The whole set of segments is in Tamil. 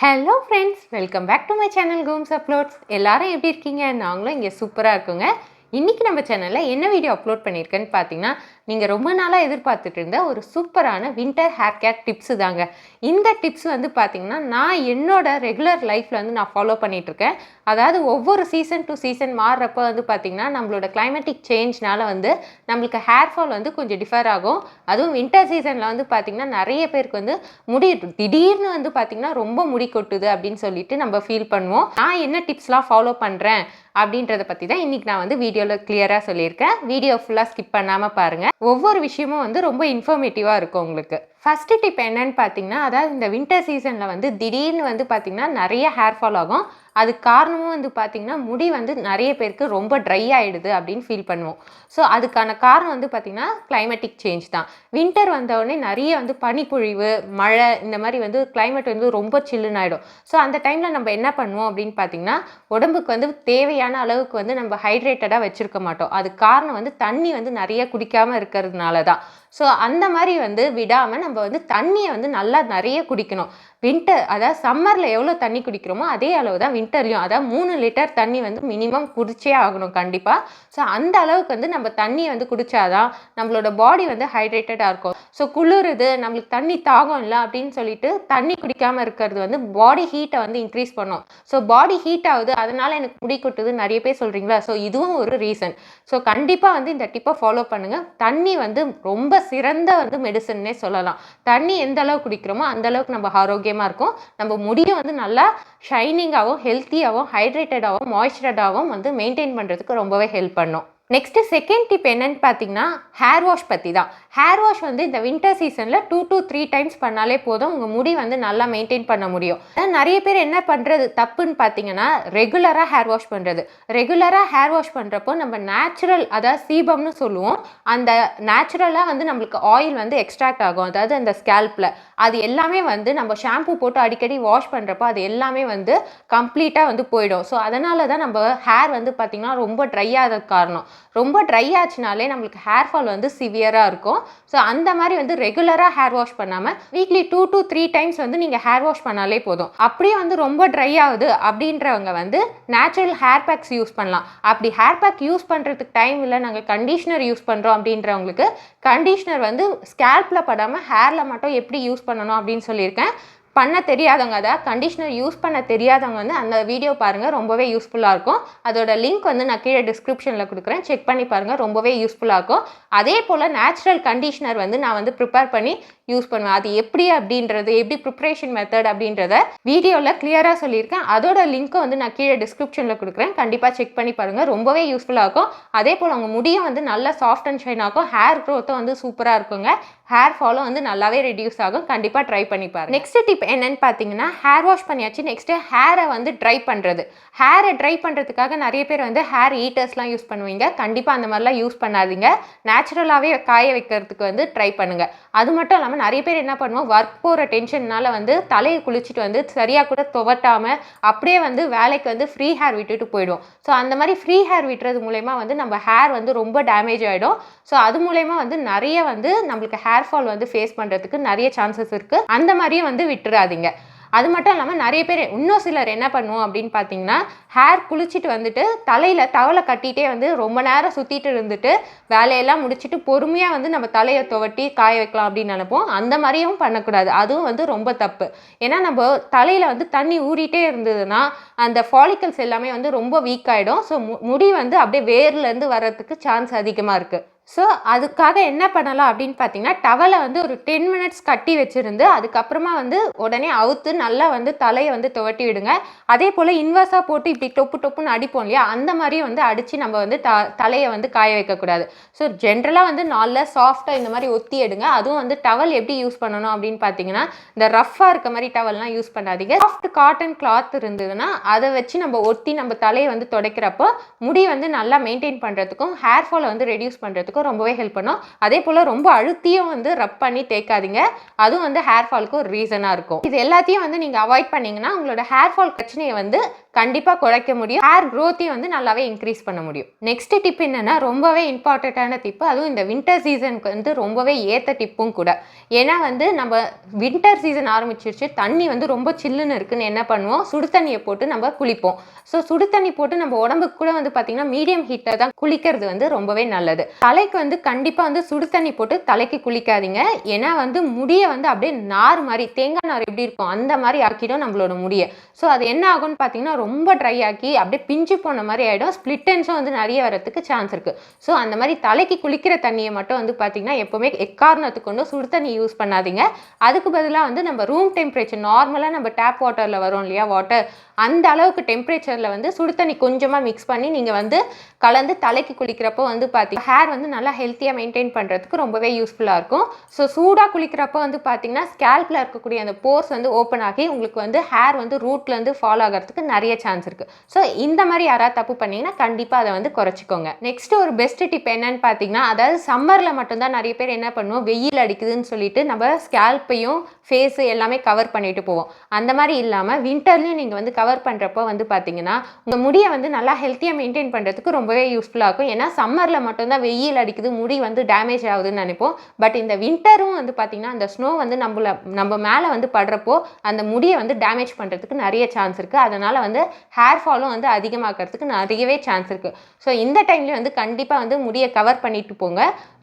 Hello friends, welcome back to my channel கூம்ஸ் அப்லோட்ஸ். எல்லாரும் எப்படி இருக்கீங்க? நாங்களும் இங்கே சூப்பராக இருக்குங்க. இன்றைக்கி நம்ம சேனலில் என்ன வீடியோ அப்லோட் பண்ணியிருக்கேன்னு பார்த்தீங்கன்னா, நீங்கள் ரொம்ப நாளாக எதிர்பார்த்துட்டு இருந்த ஒரு சூப்பரான வின்டர் ஹேர் கேர் டிப்ஸு தாங்க. இந்த டிப்ஸ் வந்து பார்த்தீங்கன்னா, நான் என்னோட ரெகுலர் லைஃப்பில் வந்து நான் ஃபாலோ பண்ணிகிட்ருக்கேன். அதாவது ஒவ்வொரு சீசன் டு சீசன் மாறுறப்ப வந்து பார்த்திங்கன்னா, நம்மளோட கிளைமேட்டிக் சேஞ்ச்னால வந்து நம்மளுக்கு ஹேர் ஃபால் வந்து கொஞ்சம் டிஃபர் ஆகும். அதுவும் வின்டர் சீசனில் வந்து பார்த்திங்கன்னா, நிறைய பேருக்கு வந்து முடி திடீர்னு வந்து பார்த்திங்கன்னா ரொம்ப முடி கொட்டுது அப்படின்னு சொல்லிட்டு நம்ம ஃபீல் பண்ணுவோம். நான் என்ன டிப்ஸ்லாம் ஃபாலோ பண்ணுறேன் அப்படின்றத பற்றி தான் இன்றைக்கி நான் வந்து வீடியோவில் கிளியராக சொல்லியிருக்கேன். வீடியோ ஃபுல்லாக ஸ்கிப் பண்ணாமல் பாருங்கள். ஒவ்வொரு விஷயமும் வந்து ரொம்ப இன்ஃபர்மேட்டிவாக இருக்கும் உங்களுக்கு. ஃபஸ்ட்டு டிப் என்னன்னு பார்த்தீங்கன்னா, அதாவது இந்த வின்டர் சீசனில் வந்து திடீர்னு வந்து பார்த்திங்கன்னா நிறைய ஹேர் ஃபால் ஆகும். அதுக்கு காரணமும் வந்து பார்த்திங்கன்னா, முடி வந்து நிறைய பேருக்கு ரொம்ப ட்ரை ஆகிடுது அப்படின்னு ஃபீல் பண்ணுவோம். ஸோ அதுக்கான காரணம் வந்து பார்த்திங்கன்னா கிளைமேட்டிக் சேஞ்ச் தான். வின்டர் வந்தவுடனே நிறைய வந்து பனிப்பொழிவு, மழை, இந்த மாதிரி வந்து கிளைமேட் வந்து ரொம்ப சில்லுன்னு ஆகிடும். ஸோ அந்த டைமில் நம்ம என்ன பண்ணுவோம் அப்படின்னு பார்த்திங்கன்னா, உடம்புக்கு வந்து தேவையான அளவுக்கு வந்து நம்ம ஹைட்ரேட்டடாக வச்சுருக்க மாட்டோம். அதுக்கு காரணம் வந்து தண்ணி வந்து நிறைய குடிக்காமல் இருக்கிறதுனால தான். ஸோ அந்த மாதிரி வந்து விடாமல் நம்ம வந்து தண்ணியை வந்து நல்லா நிறைய குடிக்கணும். வின்டர் அதாவது சம்மரில் எவ்வளோ தண்ணி குடிக்கிறோமோ அதே அளவு தான் வின்டர்லையும், அதாவது 3 லிட்டர் தண்ணி வந்து மினிமம் குடிச்சே ஆகணும் கண்டிப்பாக. ஸோ அந்த அளவுக்கு வந்து நம்ம தண்ணியை வந்து குடித்தாதான் நம்மளோட பாடி வந்து ஹைட்ரேட்டடாக இருக்கும். ஸோ குளிருது, நம்மளுக்கு தண்ணி தாகம் இல்லை அப்படின்னு சொல்லிட்டு தண்ணி குடிக்காமல் இருக்கிறது வந்து பாடி ஹீட்டை வந்து இன்க்ரீஸ் பண்ணும். ஸோ பாடி ஹீட் ஆகுது, அதனால் எனக்கு முடி கொட்டுது நிறைய பேர் சொல்கிறீங்களா? ஸோ இதுவும் ஒரு ரீசன். ஸோ கண்டிப்பாக வந்து இந்த டிப்பை ஃபாலோ பண்ணுங்கள். தண்ணி வந்து ரொம்ப சிறந்த வந்து மெடிசன்னே சொல்லலாம். தண்ணி எந்த அளவுக்கு குடிக்கிறோமோ அந்த அளவுக்கு நம்ம ஆரோக்கியமாக இருக்கும். நம்ம முடியும் வந்து நல்லா ஷைனிங்காகவும், ஹெல்த்தியாகவும், ஹைட்ரேட்டடாகவும், மாய்ஸ்சரைடாகவும் வந்து மெயின்டைன் பண்ணுறதுக்கு ரொம்பவே ஹெல்ப் பண்ணும். நெக்ஸ்ட்டு செகண்ட் டிப் என்னன்னு பார்த்தீங்கன்னா, ஹேர் வாஷ் பற்றி தான். ஹேர் வாஷ் வந்து இந்த வின்டர் சீசனில் 2 to 3 டைம்ஸ் பண்ணாலே போதும், உங்கள் முடி வந்து நல்லா மெயின்டைன் பண்ண முடியும். நிறைய பேர் என்ன பண்ணுறது தப்புன்னு பார்த்தீங்கன்னா, ரெகுலராக ஹேர் வாஷ் பண்ணுறது. ரெகுலராக ஹேர் வாஷ் பண்ணுறப்போ நம்ம நேச்சுரல், அதாவது சீபம்னு சொல்லுவோம், அந்த நேச்சுரலாக வந்து நம்மளுக்கு ஆயில் வந்து எக்ஸ்ட்ராக்ட் ஆகும், அதாவது அந்த ஸ்கேல்பில். அது எல்லாமே வந்து நம்ம ஷாம்பு போட்டு அடிக்கடி வாஷ் பண்ணுறப்போ அது எல்லாமே வந்து கம்ப்ளீட்டாக வந்து போயிடும். ஸோ அதனால தான் நம்ம ஹேர் வந்து பார்த்திங்கன்னா ரொம்ப ட்ரை ஆகிறதுக்கு காரணம். ரொம்ப ட்ரை ஆச்சுனாலே நம்மளுக்கு ஹேர் ஃபால் வந்து சிவியராக இருக்கும். ஸோ அந்த மாதிரி வந்து ரெகுலராக ஹேர் வாஷ் பண்ணாமல் வீக்லி 2 to 3 டைம்ஸ் வந்து நீங்கள் ஹேர் வாஷ் பண்ணாலே போதும். அப்படியே வந்து ரொம்ப ட்ரை ஆகுது அப்படின்றவங்க வந்து நேச்சுரல் ஹேர் பேக்ஸ் யூஸ் பண்ணலாம். அப்படி ஹேர் பேக் யூஸ் பண்ணுறதுக்கு டைம் இல்லை, நாங்கள் கண்டிஷ்னர் யூஸ் பண்ணுறோம் அப்படின்றவங்களுக்கு கண்டிஷ்னர் வந்து ஸ்கேல்பில் படாமல் ஹேரில் மட்டும் எப்படி யூஸ் பண்ணணும் அப்படின்னு சொல்லியிருக்கேன். பண்ண தெரியாதவங்க, அதாவது கண்டிஷ்னர் யூஸ் பண்ண தெரியாதவங்க வந்து அந்த வீடியோ பாருங்கள், ரொம்பவே யூஸ்ஃபுல்லாக இருக்கும். அதோட லிங்க் வந்து நான் கீழே டிஸ்கிரிப்ஷனில் கொடுக்குறேன், செக் பண்ணி பாருங்கள், ரொம்பவே யூஸ்ஃபுல்லாக இருக்கும். அதே போல் நேச்சுரல் கண்டிஷ்னர் வந்து நான் வந்து ப்ரிப்பேர் பண்ணி யூஸ் பண்ணுவேன். அது எப்படி அப்படின்றது, எப்படி ப்ரிப்ரேஷன் மெத்தட் அப்படின்றத வீடியோவில் கிளியராக சொல்லியிருக்கேன். அதோட லிங்க்கை வந்து நான் கீழே டிஸ்கிரிப்ஷனில் கொடுக்குறேன், கண்டிப்பாக செக் பண்ணி பாருங்கள், ரொம்பவே யூஸ்ஃபுல்லாக இருக்கும். அதே போல் உங்கள் முடியும் வந்து நல்லா சாஃப்ட் அண்ட் ஷைன் ஆகும், ஹேர் க்ரோத்தும் வந்து சூப்பராக இருக்குங்க, ஹேர் ஃபாலும் வந்து நல்லாவே ரெடியூஸ் ஆகும். கண்டிப்பாக ட்ரை பண்ணி பாருங்கள். நெக்ஸ்ட் டிப் என்னன்னு பார்த்தீங்கன்னா, ஹேர் வாஷ் பண்ணியாச்சு, நெக்ஸ்ட்டு ஹேரை வந்து ட்ரை பண்ணுறது. ஹேரை ட்ரை பண்ணுறதுக்காக நிறைய பேர் வந்து ஹேர் ஹீட்டர்ஸ்லாம் யூஸ் பண்ணுவீங்க. கண்டிப்பாக அந்த மாதிரிலாம் யூஸ் பண்ணாதீங்க. நேச்சுரலாகவே காய வைக்கிறதுக்கு வந்து ட்ரை பண்ணுங்கள். அது மட்டும் இல்லாமல் நிறைய பேர் என்ன பண்ணுவோம், ஒர்க் போகிற டென்ஷன்னால வந்து தலையை குளிச்சுட்டு வந்து சரியாக கூட துவட்டாமல் அப்படியே வந்து வேலைக்கு வந்து ஃப்ரீ ஹேர் விட்டுட்டு போயிடுவோம். ஸோ அந்த மாதிரி ஃப்ரீ ஹேர் விட்டுறது மூலயமா வந்து நம்ம ஹேர் வந்து ரொம்ப டேமேஜ் ஆகிடும். ஸோ அது மூலயமா வந்து நிறைய வந்து நம்மளுக்கு ஹேர் ஃபால் வந்து ஃபேஸ் பண்ணுறதுக்கு நிறைய சான்சஸ் இருக்குது. அந்த மாதிரியும் வந்து விட்டுறாதீங்க. அது மட்டும் இல்லாமல் நிறைய பேர் இன்னும் சிலர் என்ன பண்ணுவோம் அப்படின்னு பார்த்தீங்கன்னா, ஹேர் குளிச்சுட்டு வந்துட்டு தலையில் டவலை கட்டிகிட்டே வந்து ரொம்ப நேரம் சுற்றிட்டு இருந்துட்டு வேலையெல்லாம் முடிச்சுட்டு பொறுமையாக வந்து நம்ம தலையை துவட்டி காய வைக்கலாம் அப்படின்னு நினைப்போம். அந்த மாதிரியும் பண்ணக்கூடாது, அதுவும் வந்து ரொம்ப தப்பு. ஏன்னா நம்ம தலையில் வந்து தண்ணி ஊறிட்டே இருந்ததுன்னா அந்த ஃபாலிக்கல்ஸ் எல்லாமே வந்து ரொம்ப வீக் ஆகிடும். ஸோ முடி வந்து அப்படியே வேர்லேருந்து வர்றதுக்கு சான்ஸ் அதிகமாக இருக்குது. ஸோ அதுக்காக என்ன பண்ணலாம் அப்படின்னு பார்த்தீங்கன்னா, டவலை வந்து ஒரு 10 மினிட்ஸ் கட்டி வச்சுருந்து அதுக்கப்புறமா வந்து உடனே அவுத்து நல்லா வந்து தலையை வந்து துவட்டி விடுங்க. அதே போல் இன்வர்ஸாக போட்டு இப்படி டொப்பு டொப்புன்னு அடிப்போம் இல்லையா, அந்த மாதிரியும் வந்து அடித்து நம்ம வந்து தலையை வந்து காய வைக்கக்கூடாது. ஸோ ஜென்ரலாக வந்து நல்லா சாஃப்டாக இந்த மாதிரி ஒத்தி எடுங்க. அதுவும் வந்து டவல் எப்படி யூஸ் பண்ணணும் அப்படின்னு பார்த்தீங்கன்னா, இந்த ரஃப்பாக இருக்க மாதிரி டவல்லாம் யூஸ் பண்ணாதீங்க. சாஃப்ட் காட்டன் கிளாத் இருந்ததுன்னா அதை வச்சு நம்ம ஒத்தி நம்ம தலையை வந்து துடைக்கிறப்போ முடி வந்து நல்லா மெயின்டைன் பண்ணுறதுக்கும் ஹேர் ஃபாலை வந்து ரெடியூஸ் பண்ணுறதுக்கும் ரொம்பவே ஹெல்ப் பண்ணும். அதே போல் ரொம்ப அழுத்தியும் வந்து ரப் பண்ணி தேய்க்காதீங்க, அதுவும் வந்து ஹேர் ஃபாலுக்கு ஒரு ரீசனாக இருக்கும். இது எல்லாத்தையும் வந்து நீங்கள் அவாய்ட் பண்ணிங்கன்னா உங்களோட ஹேர் ஃபால் பிரச்சனையை வந்து கண்டிப்பாக குறைக்க முடியும். ஹேர் க்ரோத்தையும் வந்து நல்லாவே இன்க்ரீஸ் பண்ண முடியும். நெக்ஸ்ட் டிப் என்னென்னா ரொம்பவே இம்பார்ட்டண்ட்டான டிப்பு, அதுவும் இந்த வின்டர் சீசனுக்கு வந்து ரொம்பவே ஏற்ற டிப்பும் கூட. ஏன்னா வந்து நம்ம வின்டர் சீசன் ஆரம்பிச்சிருச்சு, தண்ணி வந்து ரொம்ப சில்லுன்னு இருக்குன்னு என்ன பண்ணுவோம், சுடு தண்ணியை போட்டு நம்ம குளிப்போம். ஸோ சுடு தண்ணி போட்டு நம்ம உடம்புக்கு கூட வந்து பார்த்திங்கன்னா மீடியம் ஹீட்டில் தான் குளிக்கிறது வந்து ரொம்பவே நல்லது. தலைக்கு வந்து கண்டிப்பாக வந்து சுடு தண்ணி போட்டு தலைக்கு குளிக்காதீங்க. ஏன்னா வந்து முடியை வந்து அப்படியே நார் மாதிரி, தேங்காய் நார் எப்படி இருக்கும் அந்த மாதிரி ஆக்கிடும் நம்மளோட முடியை. ஸோ அது என்ன ஆகும்னு பார்த்தீங்கன்னா ரொம்ப ட்ரை ஆக்கி அப்படியே பிஞ்சு போன மாதிரி ஆகிடும். ஸ்ப்ளிட் எண்ட்ஸும் வந்து நிறைய வரதுக்கு சான்ஸ் இருக்குது. ஸோ அந்த மாதிரி தலைக்கு குளிக்கிற தண்ணியை மட்டும் வந்து பார்த்திங்கன்னா எப்போவுமே எக்காரணத்துக்கு கொண்டு சுடு தண்ணி யூஸ் பண்ணாதீங்க. அதுக்கு பதிலாக வந்து நம்ம ரூம் டெம்பரேச்சர் நார்மலாக நம்ம டேப் வாட்டரில் வரும் இல்லையா வாட்டர், அந்த அளவுக்கு டெம்பரேச்சரில் வந்து சுடு தண்ணி கொஞ்சமாக மிக்ஸ் பண்ணி நீங்கள் வந்து கலந்து தலைக்கு குளிக்கிறப்போ வந்து பார்த்தீங்கன்னா ஹேர் வந்து நல்லா ஹெல்த்தியாக மெயின்டைன் பண்ணுறதுக்கு ரொம்பவே யூஸ்ஃபுல்லாக இருக்கும். ஸோ சூடாக குளிக்கிறப்போ வந்து பார்த்தீங்கன்னா ஸ்கேல்பில் இருக்கக்கூடிய அந்த போர்ஸ் வந்து ஓப்பன் ஆகி உங்களுக்கு வந்து ஹேர் வந்து ரூட்லேருந்து ஃபாலோ ஆகிறதுக்கு நிறைய சான்ஸ் இருக்குது. ஸோ இந்த மாதிரி யாராவது தப்பு பண்ணிங்கன்னா கண்டிப்பாக அதை வந்து குறைச்சிக்கோங்க. நெக்ஸ்ட் ஒரு பெஸ்ட் டிப் என்னன்னு பார்த்தீங்கன்னா, அதாவது சம்மரில் மட்டும்தான் நிறைய பேர் என்ன பண்ணுவோம், வெயில் அடிக்குதுன்னு சொல்லிட்டு நம்ம ஸ்கேல்ப்பையும் ஃபேஸு எல்லாமே கவர் பண்ணிட்டு போவோம். அந்த மாதிரி இல்லாமல் வின்டர்லையும் நீங்கள் வந்து கவர் பண்ணுறப்போ வந்து பார்த்தீங்கன்னா உங்கள் முடியை வந்து நல்லா ஹெல்த்தியாக மெயின்டைன் பண்ணுறதுக்கு ரொம்பவே யூஸ்ஃபுல்லாக இருக்கும். ஏன்னா சம்மரில் மட்டும்தான் வெயில் அடிக்குது, முடி வந்து டேமேஜ் ஆகுதுன்னு நினைப்போம். பட் இந்த வின்டரும் வந்து பார்த்திங்கன்னா அந்த ஸ்னோ வந்து நம்ம மேலே வந்து படுறப்போ அந்த முடியை வந்து டேமேஜ் பண்ணுறதுக்கு நிறைய சான்ஸ் இருக்குது. அதனால் வந்து ஹேர் ஃபாலும் வந்து அதிகமாக்கிறதுக்கு நிறையவே சான்ஸ் இருக்குது. ஸோ இந்த டைம்லேயே வந்து கண்டிப்பாக வந்து முடியை கவர் பண்ணிட்டு போங்க.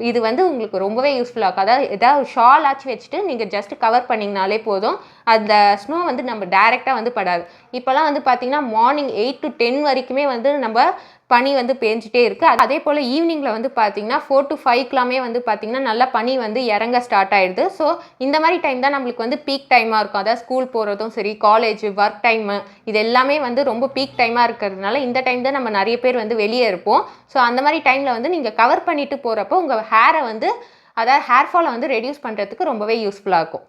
இது வந்து உங்களுக்கு ரொம்பவே யூஸ்ஃபுல்லாக இருக்கும். அதாவது ஏதாவது ஷால் ஆச்சு வச்சுட்டு நீங்கள் ஜஸ்ட் கவர் பண்ணிங்கனாலே போதும். அந்த ஸ்னோ வந்து நம்ம டைரெக்டாக வந்து படாது. இப்போலாம் வந்து பார்த்திங்கன்னா மார்னிங் 8 to 10 வரைக்குமே வந்து நம்ம பனி வந்து பேஞ்சிட்டே இருக்குது. அதே போல் ஈவினிங்கில் வந்து பார்த்திங்கன்னா 4 to 5க்குலாமே வந்து பார்த்திங்கன்னா நல்லா பனி வந்து இறங்க ஸ்டார்ட் ஆகிடுது. ஸோ இந்த மாதிரி டைம் தான் நம்மளுக்கு வந்து பீக் டைமாக இருக்கும். அதாவது ஸ்கூல் போகிறதும் சரி, காலேஜ் ஒர்க் டைமு, இது எல்லாமே வந்து ரொம்ப பீக் டைமாக இருக்கிறதுனால இந்த டைம் தான் நம்ம நிறைய பேர் வந்து வெளியே இருப்போம். ஸோ அந்த மாதிரி டைமில் வந்து நீங்கள் கவர் பண்ணிட்டு போகிறப்போ உங்கள் ஹேரை வந்து, அதாவது ஹேர் ஃபாலை வந்து ரெடியூஸ் பண்ணுறதுக்கு ரொம்பவே யூஸ்ஃபுல்லாக இருக்கும்.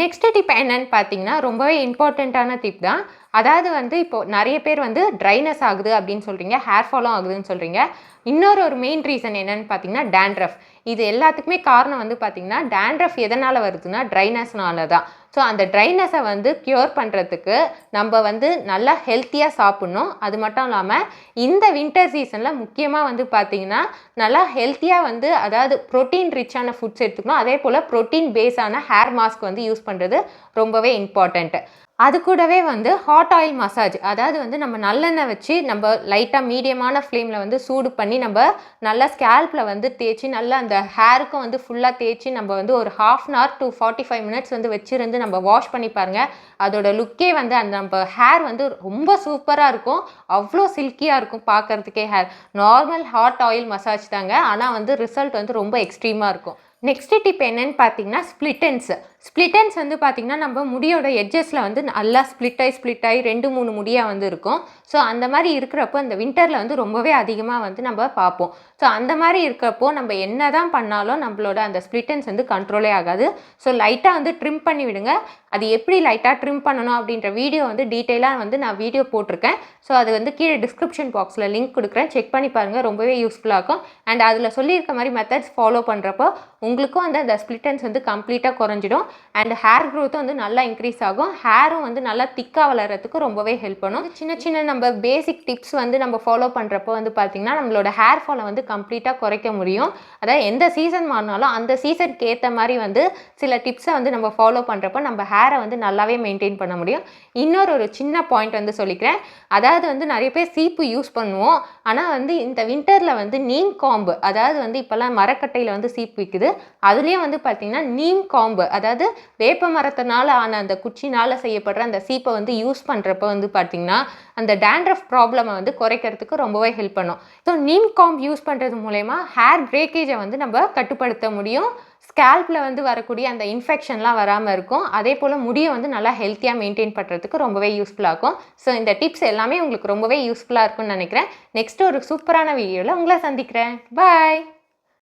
நெக்ஸ்ட் டிப் என்னன்னு பார்த்தீங்கன்னா ரொம்பவே இம்பார்ட்டண்ட்டான டிப் தான். அதாவது வந்து இப்போது நிறைய பேர் வந்து ட்ரைனஸ் ஆகுது அப்படின்னு சொல்கிறீங்க, ஹேர் ஃபாலும் ஆகுதுன்னு சொல்கிறீங்க. இன்னொரு மெயின் ரீசன் என்னென்னு பார்த்தீங்கன்னா டேண்ட்ரஃப். இது எல்லாத்துக்குமே காரணம் வந்து பார்த்திங்கன்னா டேண்ட்ரஃப் எதனால் வருதுன்னா ட்ரைனஸ்னால தான். ஸோ அந்த ட்ரைனஸை வந்து க்யூர் பண்ணுறதுக்கு நம்ம வந்து நல்லா ஹெல்த்தியாக சாப்பிட்ணும். அது மட்டும் இல்லாமல் இந்த வின்டர் சீசனில் முக்கியமாக வந்து பார்த்திங்கன்னா நல்லா ஹெல்த்தியாக வந்து, அதாவது ப்ரோட்டீன் ரிச்சான ஃபுட்ஸ் எடுத்துக்கணும். அதே போல் ப்ரோட்டீன் பேஸான ஹேர் மாஸ்க் வந்து யூஸ் பண்ணுறது ரொம்பவே இம்பார்ட்டண்ட்டு. அது கூடவே வந்து ஹாட் ஆயில் மசாஜ், அதாவது வந்து நம்ம நல்லெண்ணெய் வச்சு நம்ம லைட்டாக மீடியமான ஃப்ளேமில் வந்து சூடு பண்ணி நம்ம நல்லா ஸ்கேல்பில் வந்து தேய்ச்சி நல்லா அந்த ஹேருக்கும் வந்து ஃபுல்லாக தேய்ச்சி நம்ம வந்து ஒரு 1/2 hour to 45 minutes வந்து வச்சுருந்து நம்ம வாஷ் பண்ணி பாருங்கள். அதோட லுக்கே வந்து அந்த நம்ம ஹேர் வந்து ரொம்ப சூப்பராக இருக்கும். அவ்வளோ சில்கியாக இருக்கும் பார்க்குறதுக்கே hair. Normal hot oil massage தாங்க, ஆனால் வந்து ரிசல்ட் வந்து ரொம்ப எக்ஸ்ட்ரீமாக இருக்கும். நெக்ஸ்ட் டிப் என்னன்னு பார்த்தீங்கன்னா ஸ்ப்ளிட் எண்ட்ஸ் வந்து பார்த்திங்கன்னா நம்ம முடியோட எட்ஜஸில் வந்து நல்லா ஸ்ப்ளிட் ஆகி 2-3 முடியாக வந்து இருக்கும். ஸோ அந்த மாதிரி இருக்கிறப்போ இந்த வின்டரில் வந்து ரொம்பவே அதிகமாக வந்து நம்ம பார்ப்போம். ஸோ அந்த மாதிரி இருக்கிறப்போ நம்ம என்ன தான் பண்ணாலும் நம்மளோட அந்த ஸ்ப்ளிட் எண்ட்ஸ் வந்து கண்ட்ரோலே ஆகாது. ஸோ லைட்டாக வந்து ட்ரிம் பண்ணி விடுங்க. அது எப்படி லைட்டாக ட்ரிம் பண்ணணும் அப்படின்ற வீடியோ வந்து டீட்டெயிலாக வந்து நான் வீடியோ போட்டிருக்கேன். ஸோ அது வந்து கீழே டிஸ்கிரிப்ஷன் பாக்ஸில் லிங்க் கொடுக்குறேன், செக் பண்ணி பாருங்கள். ரொம்பவே யூஸ்ஃபுல்லாக இருக்கும். அண்ட் அதில் சொல்லியிருக்க மாதிரி மெத்தட்ஸ் ஃபாலோ பண்ணுறப்போ உங்களுக்கும் வந்து அந்த ஸ்ப்ளிட் எண்ட்ஸ் வந்து கம்ப்ளீட்டாக குறைஞ்சிடும். அண்ட் ஹேர் க்ரோத்தும் வந்து நல்லா இன்க்ரீஸ் ஆகும். ஹேரும் வந்து நல்லா திக்காக வளர்கிறதுக்கு ரொம்பவே ஹெல்ப் பண்ணும். சின்ன நம்ம பேசிக் டிப்ஸ் வந்து நம்ம ஃபாலோ பண்ணுறப்போ வந்து பார்த்திங்கன்னா நம்மளோட ஹேர் ஃபாலை வந்து கம்ப்ளீட்டாக குறைக்க முடியும். அதாவது எந்த சீசன் மாறினாலும் அந்த சீசனுக்கு ஏற்ற மாதிரி வந்து சில டிப்ஸை வந்து நம்ம ஃபாலோ பண்ணுறப்போ நம்ம ஹேரை வந்து நல்லாவே மெயின்டைன் பண்ண முடியும். ஒரு சின்ன பாயிண்ட் வந்து சொல்லிக்கிறேன். அதாவது வந்து நிறைய பேர் சீப்பு யூஸ் பண்ணுவோம், ஆனால் வந்து இந்த வின்டரில் வந்து நீம் காம்பு, அதாவது வந்து இப்போல்லாம் மரக்கட்டையில் வந்து சீப்பு விற்குது, அதுலேயும் வந்து பார்த்திங்கன்னா நீம் காம்பு, அதாவது வேப்ப மரத்தினால ஆன அந்த குச்சினால் செய்யப்படுற அந்த சீப்பை வந்து யூஸ் பண்ணுறப்ப வந்து பார்த்திங்கன்னா அந்த டேண்ட்ரஃப் ப்ராப்ளமை வந்து குறைக்கிறதுக்கு ரொம்பவே ஹெல்ப் பண்ணும். ஸோ நீம் காம்ப் யூஸ் பண்ணுறது மூலயமா ஹேர் பிரேக்கேஜை வந்து நம்ம கட்டுப்படுத்த முடியும். ஸ்கேல்பில் வந்து வரக்கூடிய அந்த இன்ஃபெக்ஷன்லாம் வராமல் இருக்கும். அதே போல் முடியை வந்து நல்லா ஹெல்த்தியாக மெயின்டைன் பண்ணுறதுக்கு ரொம்பவே யூஸ்ஃபுல்லாக இருக்கும். ஸோ இந்த டிப்ஸ் எல்லாமே உங்களுக்கு ரொம்பவே யூஸ்ஃபுல்லாக இருக்கும்னு நினைக்கிறேன். நெக்ஸ்ட்டு ஒரு சூப்பரான வீடியோவில் உங்களை சந்திக்கிறேன். பாய்.